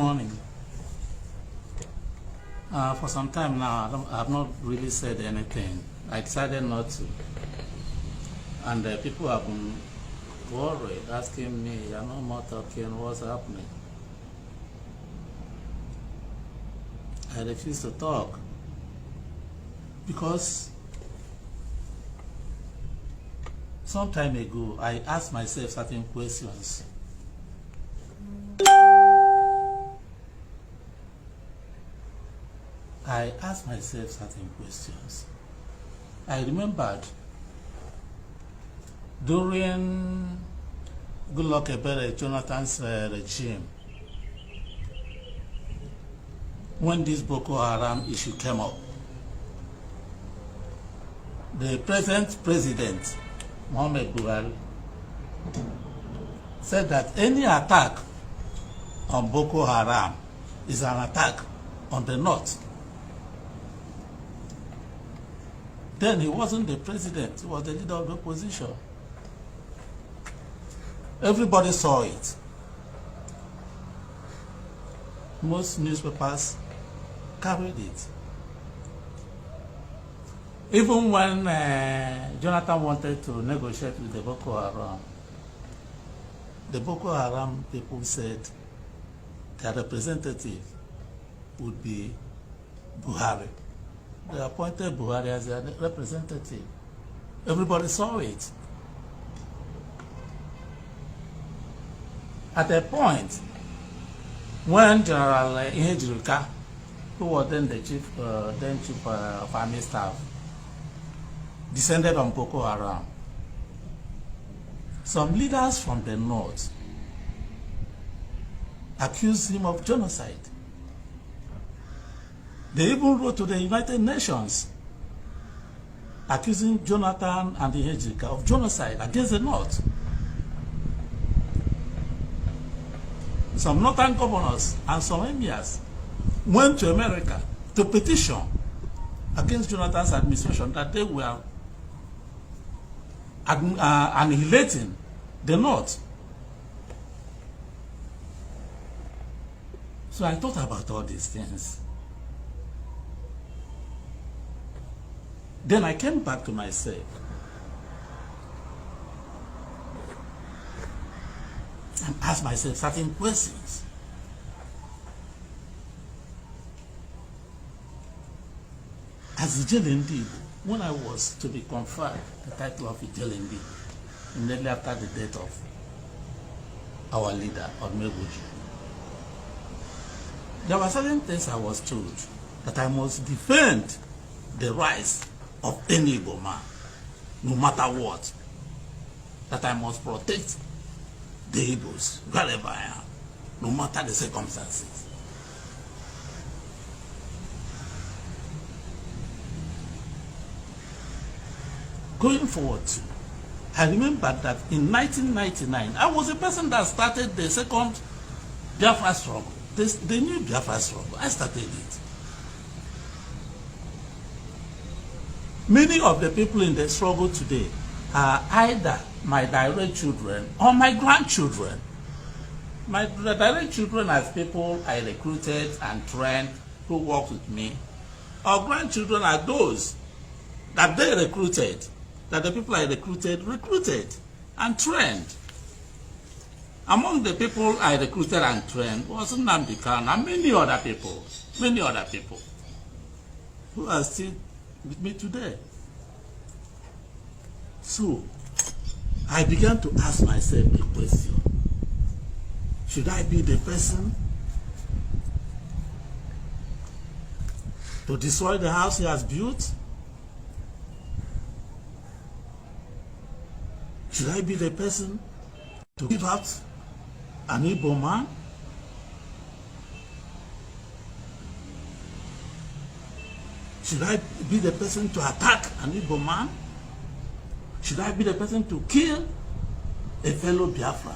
morning. For some time now, I have not really said anything. I decided not to. And people have been worried, asking me, you're no more talking, what's happening? I refuse to talk. Because some time ago, I asked myself certain questions. I asked myself certain questions. I remembered during Goodluck Ebele Jonathan's regime, when this Boko Haram issue came up, the present president, Muhammad Buhari, said that any attack on Boko Haram is an attack on the north. Then he wasn't the president, he was the leader of the opposition. Everybody saw it. Most newspapers carried it. Even when Jonathan wanted to negotiate with the Boko Haram people said their representative would be Buhari. They appointed Buhari as their representative. Everybody saw it. At a point, when General Uwazurike, who was then the chief of army staff, descended on Boko Haram, some leaders from the north accused him of genocide. They even wrote to the United Nations accusing Jonathan and Uwazurike of genocide against the north. Some northern governors and some emirs went to America to petition against Jonathan's administration that they were annihilating the north. So I thought about all these things. Then I came back to myself and asked myself certain questions. As Ijelende, when I was to be conferred the title of Ijelende, immediately after the death of our leader, Odumegwu, there were certain things I was told that I must defend the rights of any Igbo man, no matter what. That I must protect the Igbos wherever I am, no matter the circumstances. Going forward, I remember that in 1999, I was the person that started the second Biafra struggle, the new Biafra struggle. I started it. Many of the people in the struggle today are either my direct children or my grandchildren. The direct children are people I recruited and trained who work with me. Our grandchildren are those that they recruited, that the people I recruited and trained. Among the people I recruited and trained was Nnamdi Kanu and many other people who are still with me today. So I began to ask myself a question. Should I be the person to destroy the house he has built? Should I be the person to give out an Igbo man? Should I be the person to attack an Igbo man? Should I be the person to kill a fellow Biafra?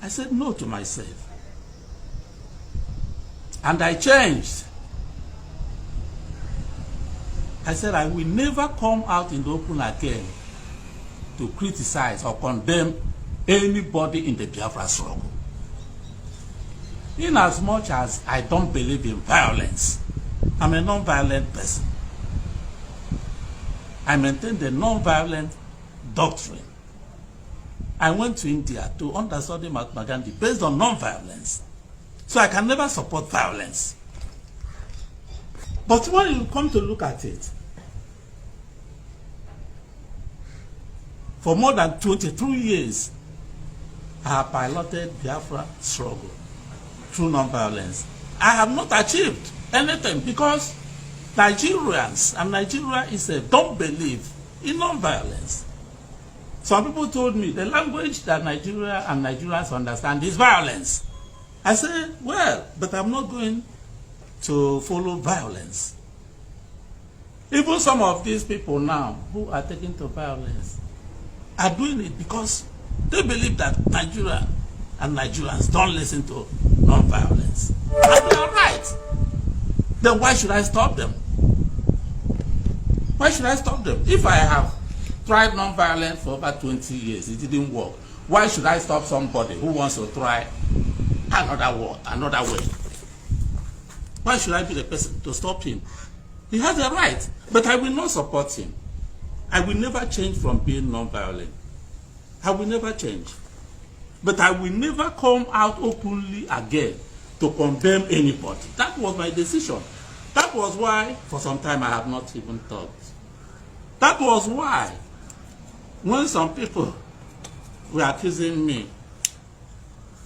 I said no to myself. And I changed. I said I will never come out in the open again to criticize or condemn anybody in the Biafra struggle. In as much as I don't believe in violence, I'm a non-violent person. I maintain the non-violent doctrine. I went to India to understudy Mahatma Gandhi based on non-violence. So I can never support violence. But when you come to look at it, for more than 22 years, I have piloted Biafra struggle through non-violence. I have not achieved anything because Nigerians and Nigeria don't believe in non-violence. Some people told me the language that Nigeria and Nigerians understand is violence. I said, well, but I'm not going to follow violence. Even some of these people now who are taking to violence are doing it because they believe that Nigeria and Nigerians don't listen to non-violence. And they are right. Then why should I stop them? Why should I stop them? If I have tried non-violence for over 20 years, it didn't work. Why should I stop somebody who wants to try another way? Why should I be the person to stop him? He has a right, but I will not support him. I will never change from being non-violent. I will never change. But I will never come out openly again to condemn anybody. That was my decision. That was why, for some time, I have not even thought. That was why, when some people were accusing me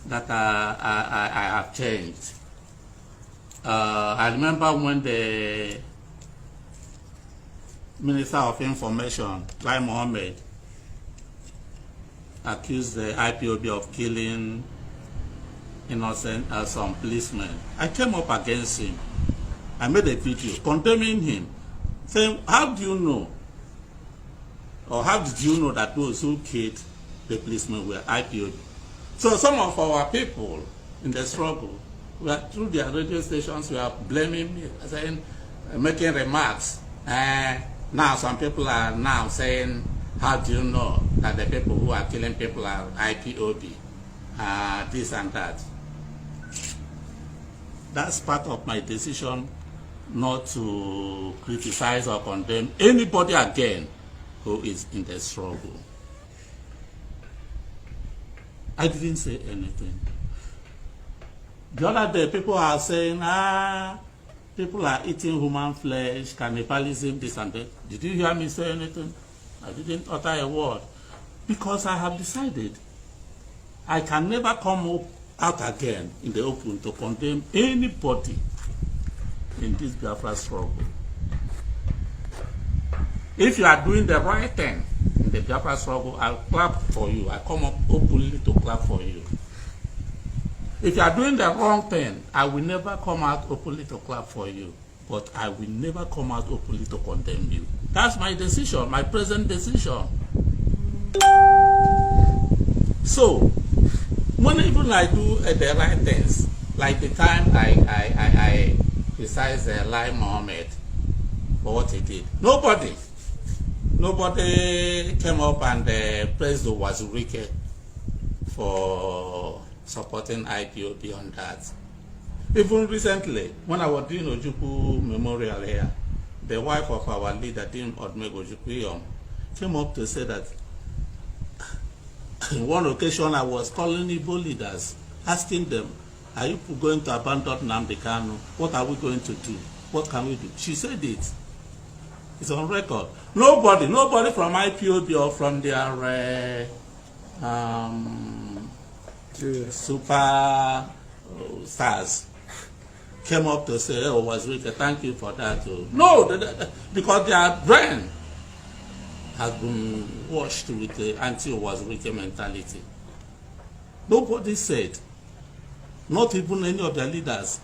that I have changed, I remember when the Minister of Information, Lai Mohammed, accused the IPOB of killing innocent some policemen. I came up against him. I made a video condemning him, saying, how do you know, or how did you know that those who killed the policemen were IPOB? So some of our people in the struggle, through their radio stations, were blaming me, saying, making remarks. Now some people are now saying, how do you know that the people who are killing people are IPOB? This and that. That's part of my decision not to criticize or condemn anybody again who is in the struggle. I didn't say anything. The other day, people are saying, people are eating human flesh, cannibalism, this and that. Did you hear me say anything? I didn't utter a word. Because I have decided I can never come out again in the open to condemn anybody in this Biafra struggle. If you are doing the right thing in the Biafra struggle, I'll clap for you. I come up openly to clap for you. If you are doing the wrong thing, I will never come out openly to clap for you. But I will never come out openly to condemn you. That's my decision, my present decision. So, when even I do the right things, like the time I criticized Lai Mohammed for what he did, nobody came up and praised Uwazurike for supporting IPOB on that. Even recently, when I was doing Ojukwu Memorial here, the wife of our leader, Dim Odmego Ojukwu, came up to say that on one occasion I was calling Igbo leaders, asking them, are you going to abandon Nnamdi Kanu? What are we going to do? What can we do? She said it. It's on record. Nobody from IPOB or from their super stars came up to say, oh, Uwazurike, thank you for that. No, because their brain has been washed with the anti-Uwazurike mentality. Nobody said, not even any of their leaders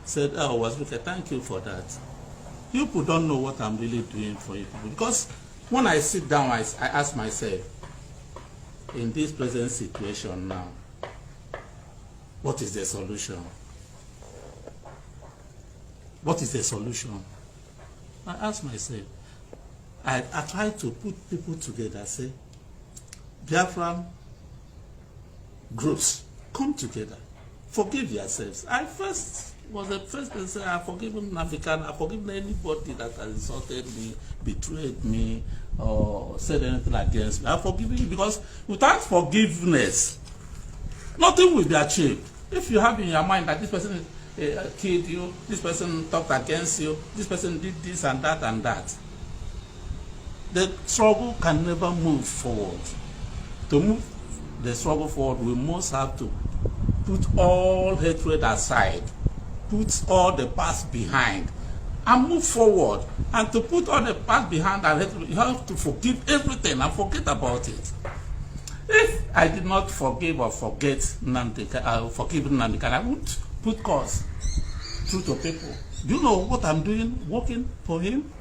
said, oh, Uwazurike, thank you for that. You people don't know what I'm really doing for you people. Because when I sit down, I ask myself, in this present situation now, what is the solution? What is the solution? I ask myself. I try to put people together, say, Biafran groups, come together. Forgive yourselves. I first was the first person to say, I've forgiven African, I've forgiven anybody that has insulted me, betrayed me, or said anything against me. I've forgiven you, because without forgiveness, nothing will be achieved. If you have in your mind that this person killed you, this person talked against you, this person did this and that and that, the struggle can never move forward. To move the struggle forward, we must have to put all hatred aside, put all the past behind, and move forward. And to put all the past behind and hatred, you have to forgive everything and forget about it. If I did not forgive or forget forgive Nnamdi Kanu, I would put cause through to people. Do you know what I'm doing, working for him?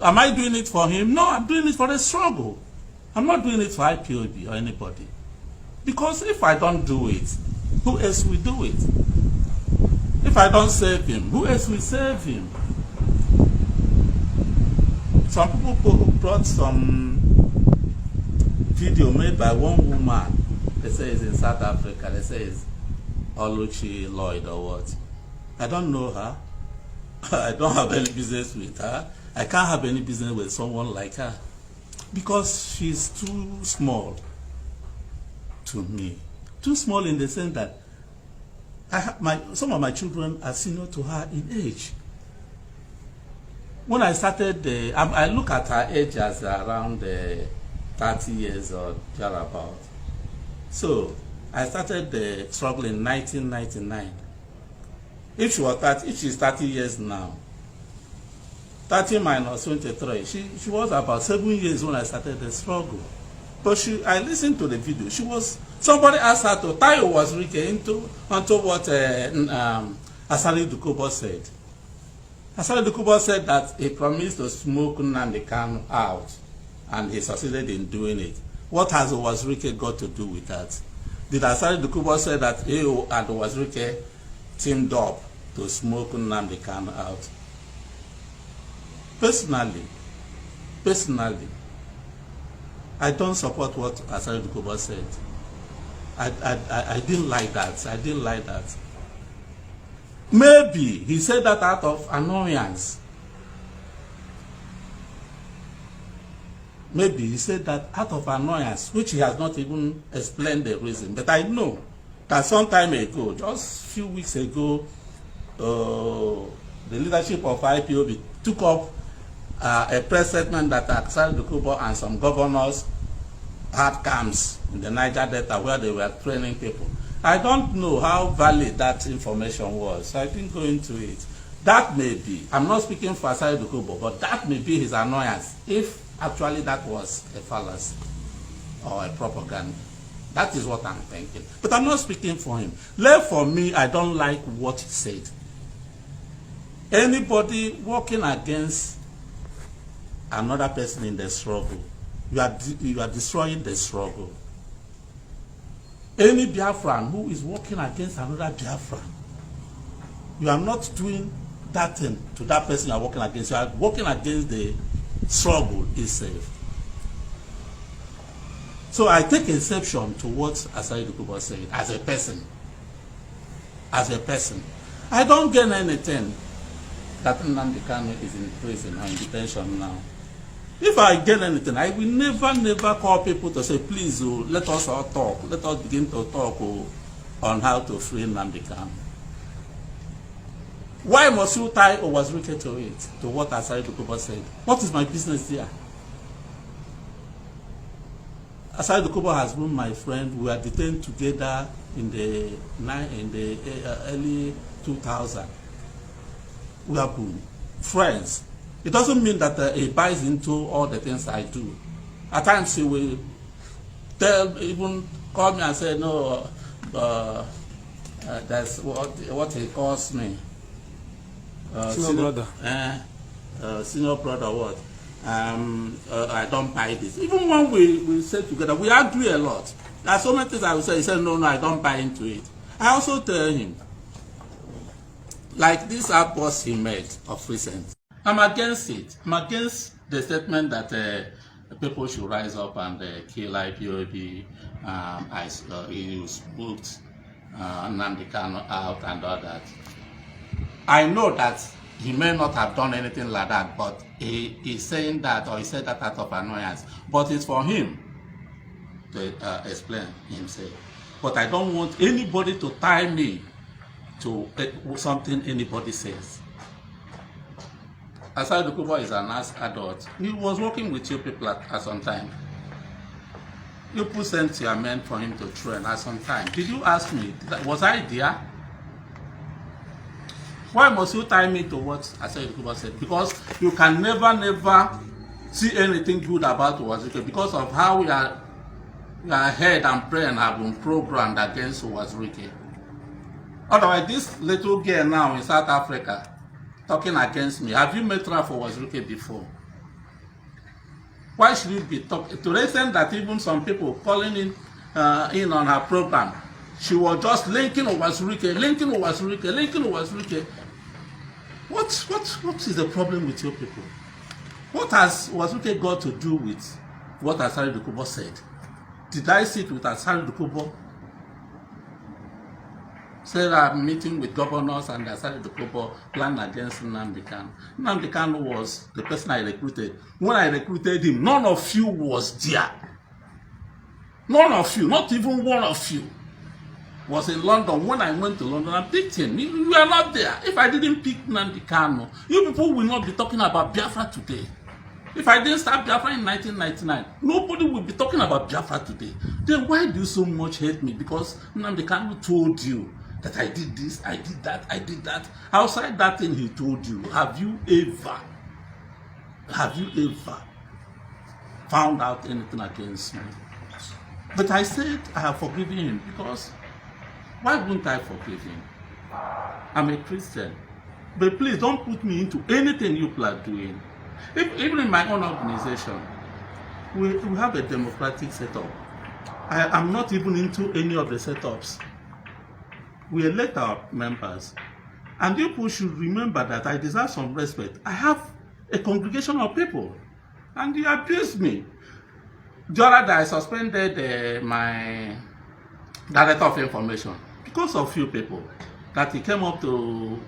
Am I doing it for him? No, I'm doing it for the struggle. I'm not doing it for IPOB or anybody. Because if I don't do it, who else will do it? If I don't save him, who else will save him? Some people brought some video made by one woman. They say it's in South Africa. They say it's Oluchi Lloyd or what. I don't know her. I don't have any business with her. I can't have any business with someone like her, because she's too small to me. Too small in the sense that some of my children are senior to her in age. When I started, I look at her age as around 30 years or thereabout. So I started the struggle in 1999. If she's 30 years now, 30 minus 23, she was about 7 years when I started the struggle. But I listened to the video. Somebody asked her to tie Uwazurike onto what Asari Dukobor said. Asari Dukobor said that he promised to smoke Nnamdi Kanu out, and he succeeded in doing it. What has Uwazurike got to do with that? Did Asari Dukobor say that he and Uwazurike teamed up to smoke Nnamdi Kanu out? Personally, I don't support what Asari Dukobor said. I didn't like that. I didn't like that. Maybe he said that out of annoyance. Maybe he said that out of annoyance, which he has not even explained the reason. But I know that some time ago, just a few weeks ago, the leadership of IPOB took up a press statement that Asari Dukobor and some governors had camps in the Niger Delta where they were training people. I don't know how valid that information was. I didn't go into it. That may be, I'm not speaking for Asari Dukobor, but that may be his annoyance, if actually that was a fallacy or a propaganda. That is what I'm thinking. But I'm not speaking for him. For me, I don't like what he said. Anybody working against another person in the struggle, you are destroying the struggle. Any Biafran who is working against another Biafran, you are not doing that thing to that person you are working against. You are working against the struggle itself. So I take exception to what Asari Dukobor said as a person. As a person. I don't gain anything that Nnamdi Kanu is in prison or in detention now. If I gain anything, I will never call people to say, please, let us all talk. Let us begin to talk on how to free Nnamdi Kanu. Why must you tie Uwazurike to it, to what Asari Dukobor said? What is my business there? Asari Dukobor has been my friend. We were detained together in the early 2000s. We have been friends. It doesn't mean that he buys into all the things I do. At times he will even call me and say, no, that's what he calls me. Senior brother. Senior brother, what? I don't buy this. Even when we sit together, we argue a lot. There are so many things I will say. He said, no, I don't buy into it. I also tell him, like this outburst he made of recent, I'm against it. I'm against the statement that people should rise up and kill IPOB. He spooked Nnamdi Kanu out and all that. I know that he may not have done anything like that, but he is saying that, or he said that out of annoyance. But it's for him to explain himself. But I don't want anybody to tie me to something anybody says. Asari Dukobor is an adult. He was working with you people at some time. You people sent your men for him to train at some time. Did you ask me? Was I there? Why must you tie me to what Asari Dukobor said? Because you can never see anything good about Uwazurike because of how your head and brain have been programmed against Uwazurike. Otherwise, this little girl now in South Africa talking against me. Have you met her for Uwazurike before? Why should you be talking? To the extent that even some people calling in on her program, she was just linking Uwazurike. What is the problem with your people? What has Uwazurike got to do with what Asari Dukobor said? Did I sit with Asari Dukobor? Said I'm meeting with governors and Asari Dukobor planned against Nnamdi Kanu. Nnamdi Kanu was the person I recruited. When I recruited him, none of you was there. None of you, not even one of you, was in London. When I went to London, I picked him. You were not there. If I didn't pick Nnamdi Kanu, you people will not be talking about Biafra today. If I didn't start Biafra in 1999, nobody will be talking about Biafra today. Then why do you so much hate me? Because Nnamdi Kanu told you that I did this, I did that. Outside that thing he told you, have you ever found out anything against me? But I said I have forgiven him because why wouldn't I forgive him? I'm a Christian. But please don't put me into anything you people are doing. Even in my own organization, we have a democratic setup. I am not even into any of the setups. We elect our members. And you people should remember that I deserve some respect. I have a congregation of people. And you abuse me. The other day I suspended my director of information because of few people that he came up to,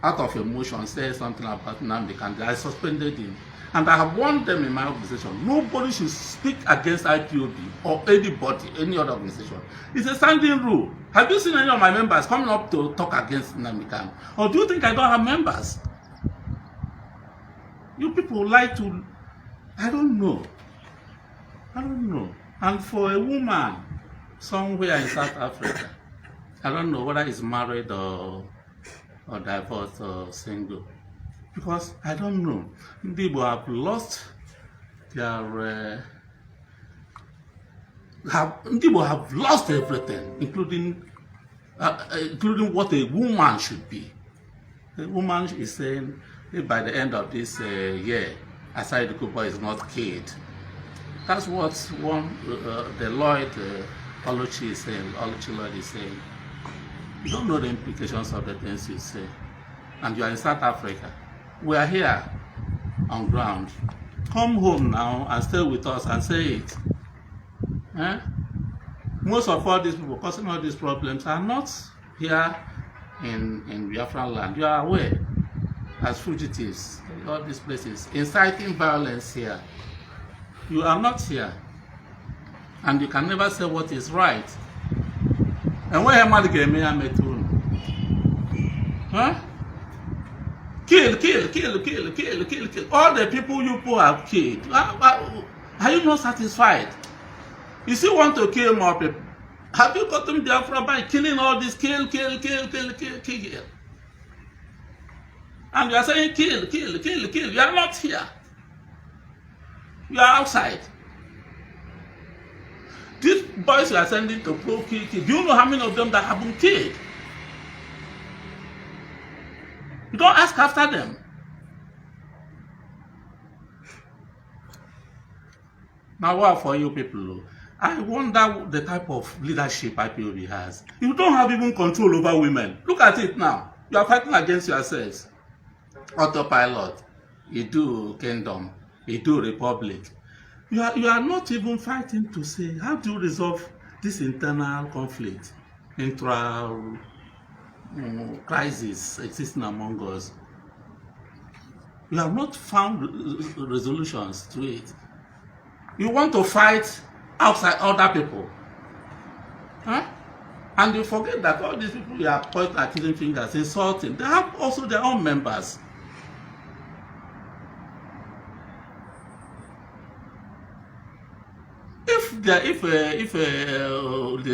out of emotion, say something about Nnamdi Kanu. I suspended him. And I have warned them in my organization, nobody should speak against IPOB or anybody, any other organization. It's a standing rule. Have you seen any of my members coming up to talk against Nnamdi Kanu? Or do you think I don't have members? You people like to, I don't know. And for a woman somewhere in South Africa, I don't know whether he's married or divorced or single. Because I don't know. People have lost their people have lost everything, including what a woman should be. A woman is saying if by the end of this year, Asari Dukobor is not killed. That's what the Lloyd Oluchi is saying. Oluchi Lloyd is saying. You don't know the implications of the things you say, and you are in South Africa. We are here on ground. Come home now and stay with us and say it. Most of all these people causing all these problems are not here in Biafran land. You are aware, as fugitives, all these places, inciting violence here. You are not here. And you can never say what is right. And where am I going to Kill. All the people you people have killed. Are you not satisfied? You still want to kill more people? Have you gotten Biafra by killing all this kill? And you are saying kill. You are not here. You are outside. These boys you are sending to go kill. Do you know how many of them that have been killed? You don't ask after them. Now what for you people? I wonder the type of leadership IPOB has. You don't have even control over women. Look at it now. You are fighting against yourselves. Autopilot. You do kingdom. You do republic. You are not even fighting to say, how do you resolve this internal conflict, crisis existing among us? You have not found resolutions to it. You want to fight outside other people. Huh? And you forget that all these people you are pointing, accusing fingers, insulting, they have also their own members. If the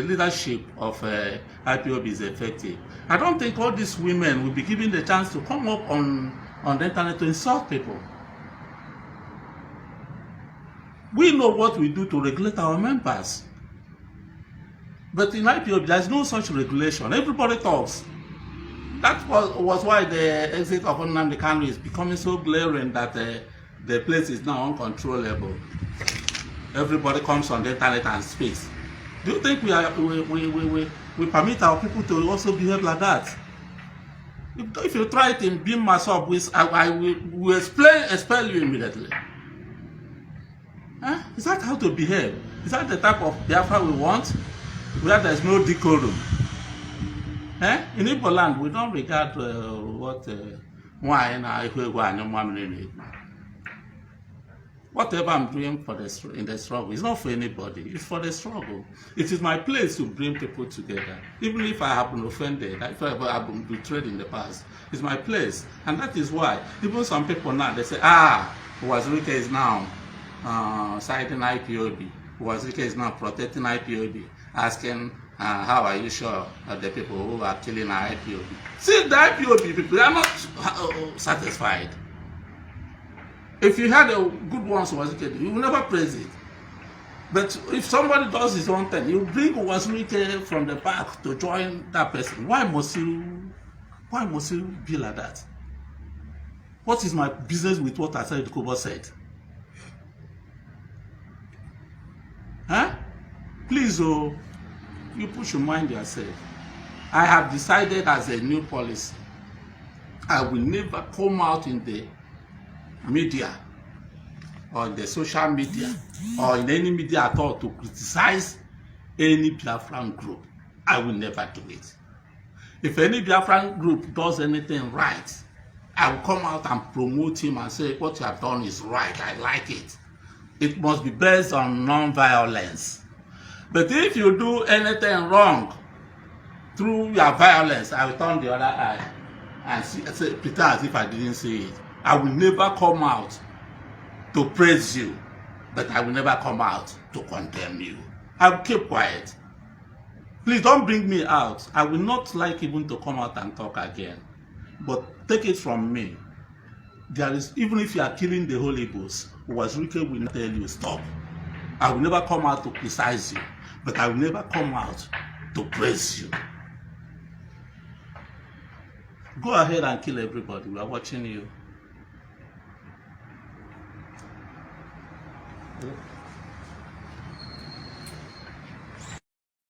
leadership of IPOB is effective, I don't think all these women will be given the chance to come up on the internet to insult people. We know what we do to regulate our members. But in IPOB, there's no such regulation. Everybody talks. That was why the exit of Nnamdi Kanu is becoming so glaring that the place is now uncontrollable. Everybody comes on the internet and speaks. Do you think we permit our people to also behave like that? If you try it in Beam myself, I will expel you immediately. Huh? Is that how to behave? Is that the type of Biafra we want? Where there is no decorum? In Igbo land, we don't regard whatever I'm doing in the struggle, it's not for anybody, it's for the struggle. It is my place to bring people together. Even if I have been offended, if I have been betrayed in the past, it's my place. And that is why, even some people now, they say, Uwazurike is now citing IPOB. Uwazurike is now protecting IPOB, asking, how are you sure that the people who are killing our IPOB? See, the IPOB people, they are not satisfied. If you had a good one, Uwazurike, you will never praise it. But if somebody does his own thing, you bring Uwazurike from the back to join that person. Why must you be like that? What is my business with what Asari Dukobor said? Huh? Please, you put your mind yourself. I have decided as a new policy, I will never come out in the media or the social media or in any media at all to criticize any Biafran group. I will never do it. If any Biafran group does anything right, I will come out and promote him and say, what you have done is right, I like it. It must be based on non-violence. But if you do anything wrong through your violence, I will turn the other eye and pretend as if I didn't see it. I will never come out to praise you, but I will never come out to condemn you. I will keep quiet. Please don't bring me out. I will not like even to come out and talk again. But take it from me. There is, even if you are killing the Holy Ghost, Uwazurike will not tell you stop. I will never come out to criticize you, but I will never come out to praise you. Go ahead and kill everybody. We are watching you.